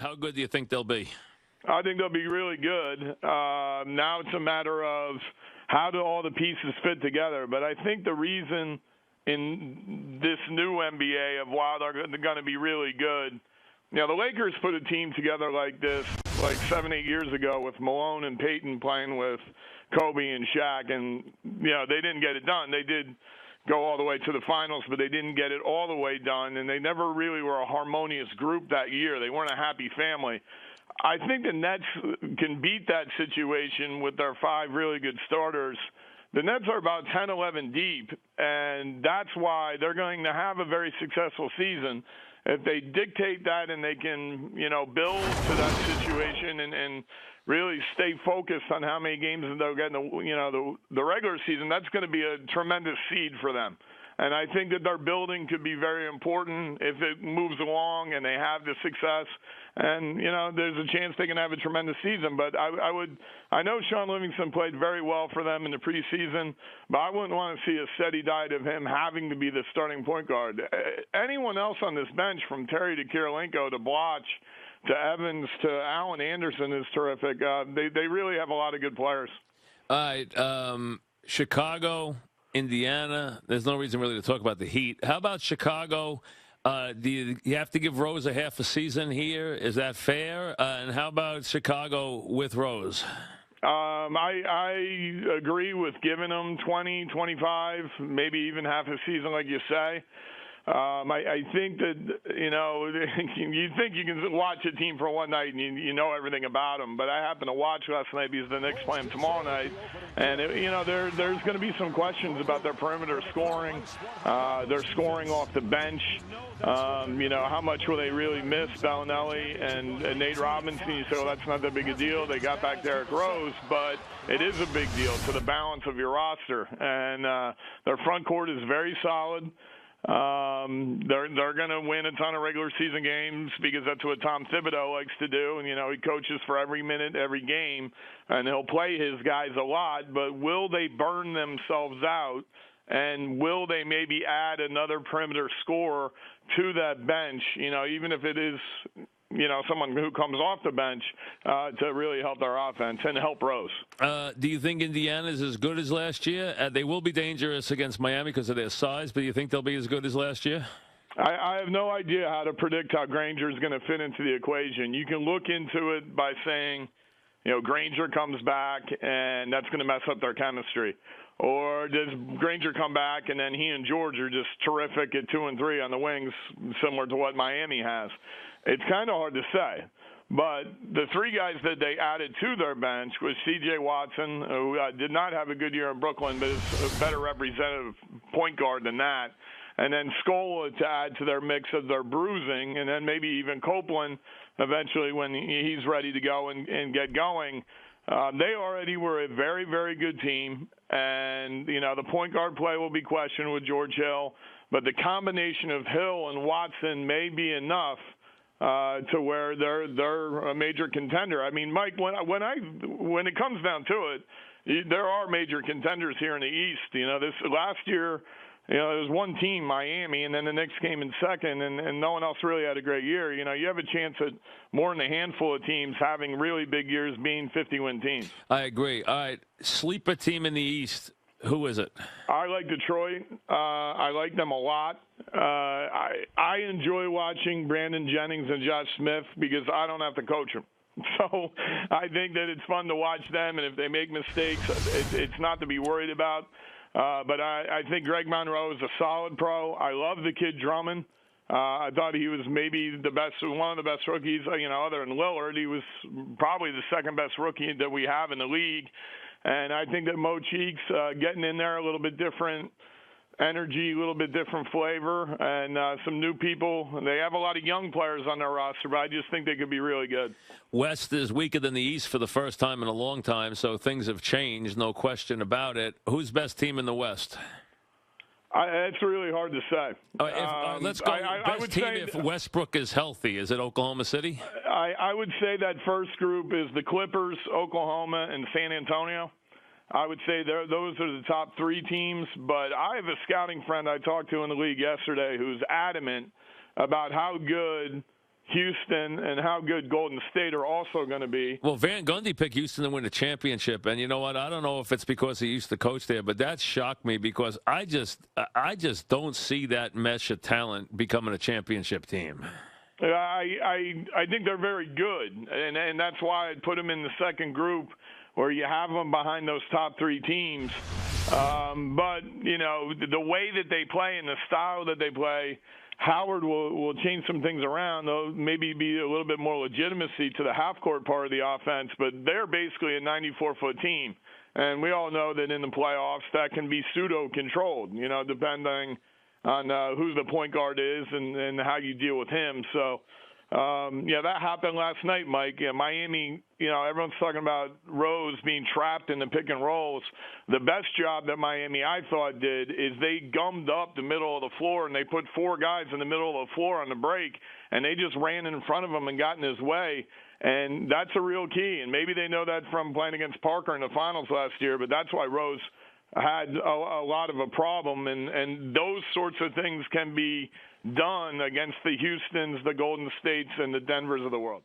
How good do you think they'll be? I think they'll be really good. Now it's a matter of how do all the pieces fit together. But I think the reason in this new NBA of why they're going to be really good, the Lakers put a team together like this like 7-8 years ago with Malone and Peyton playing with Kobe and Shaq, and they didn't get it done. They did go all the way to the finals, but they didn't get it all the way done, and they never really were a harmonious group that year. They weren't a happy family. I think the Nets can beat that situation with their 5 really good starters. The Nets are about 10, 11 deep, and that's why they're going to have a very successful season. If they dictate that and they can, build to that situation and really stay focused on how many games they'll get in the regular season, that's going to be a tremendous seed for them. And I think that their building could be very important if it moves along and they have the success. And, there's a chance they can have a tremendous season. But I know Sean Livingston played very well for them in the preseason, but I wouldn't want to see a steady diet of him having to be the starting point guard. Anyone else on this bench, from Terry to Kirilenko to Bloch to Evans to Allen Anderson, is terrific. They really have a lot of good players. All right. Chicago, Indiana. There's no reason really to talk about the Heat. How about Chicago? Do you have to give Rose a half a season here? Is that fair? And how about Chicago with Rose? I agree with giving them 20, 25, maybe even half a season, like you say. I think that, you think you can watch a team for one night and you know everything about them. But I happened to watch last night because the Knicks play them tomorrow night. And, there's going to be some questions about their perimeter scoring. They're scoring off the bench. How much will they really miss Bellinelli and Nate Robinson? You say, well, that's not that big a deal. They got back Derrick Rose. But it is a big deal to the balance of your roster. And their front court is very solid. They're going to win a ton of regular season games because that's what Tom Thibodeau likes to do. And, he coaches for every minute, every game, and he'll play his guys a lot. But will they burn themselves out? And will they maybe add another perimeter scorer to that bench, even if it is, someone who comes off the bench to really help their offense and help Rose. Do you think Indiana is as good as last year? They will be dangerous against Miami because of their size, but do you think they'll be as good as last year? I have no idea how to predict how Granger is going to fit into the equation. You can look into it by saying, Granger comes back and that's going to mess up their chemistry. Or does Granger come back and then he and George are just terrific at 2 and 3 on the wings, similar to what Miami has? It's kind of hard to say. But the 3 guys that they added to their bench was C.J. Watson, who did not have a good year in Brooklyn, but is a better representative point guard than that. And then Scola to add to their mix of their bruising, and then maybe even Copeland eventually when he's ready to go and get going. They already were a very, very good team. And, the point guard play will be questioned with George Hill. But the combination of Hill and Watson may be enough to where they're a major contender. I mean, Mike, when it comes down to it, there are major contenders here in the East. This last year, there was one team, Miami, and then the Knicks came in second, and no one else really had a great year. You have a chance at more than a handful of teams having really big years, being 50-win teams. I agree. All right, sleeper team in the East. Who is it? I like Detroit. I like them a lot. I enjoy watching Brandon Jennings and Josh Smith because I don't have to coach them. So I think that it's fun to watch them, and if they make mistakes, it's not to be worried about. But I think Greg Monroe is a solid pro. I love the kid Drummond. I thought he was maybe one of the best rookies, other than Lillard. He was probably the second best rookie that we have in the league. And I think that Mo Cheeks getting in there a little bit different energy, a little bit different flavor, and some new people. They have a lot of young players on their roster, but I just think they could be really good. West is weaker than the East for the first time in a long time, so things have changed, no question about it. Who's best team in the West? It's really hard to say. Let's go. I would team say if Westbrook is healthy. Is it Oklahoma City? I would say that first group is the Clippers, Oklahoma, and San Antonio. I would say those are the top 3 teams. But I have a scouting friend I talked to in the league yesterday who's adamant about how good Houston and how good Golden State are also going to be. Well, Van Gundy picked Houston to win the championship, and you know what? I don't know if it's because he used to coach there, but that shocked me because I just don't see that mesh of talent becoming a championship team. I think they're very good, and that's why I'd put them in the second group where you have them behind those top three teams. But, you know, the way that they play and the style that they play, Howard will change some things around. There'll maybe be a little bit more legitimacy to the half-court part of the offense, but they're basically a 94-foot team. And we all know that in the playoffs that can be pseudo-controlled, you know, depending on who the point guard is and how you deal with him. So, yeah, that happened last night, Mike. Yeah, Miami, you know, everyone's talking about Rose being trapped in the pick and rolls. The best job that Miami, I thought, did is they gummed up the middle of the floor, and they put four guys in the middle of the floor on the break, and they just ran in front of him and got in his way. And that's a real key. And maybe they know that from playing against Parker in the finals last year, but that's why Rose had a lot of a problem, and those sorts of things can be done against the Houstons, the Golden States, and the Denvers of the world.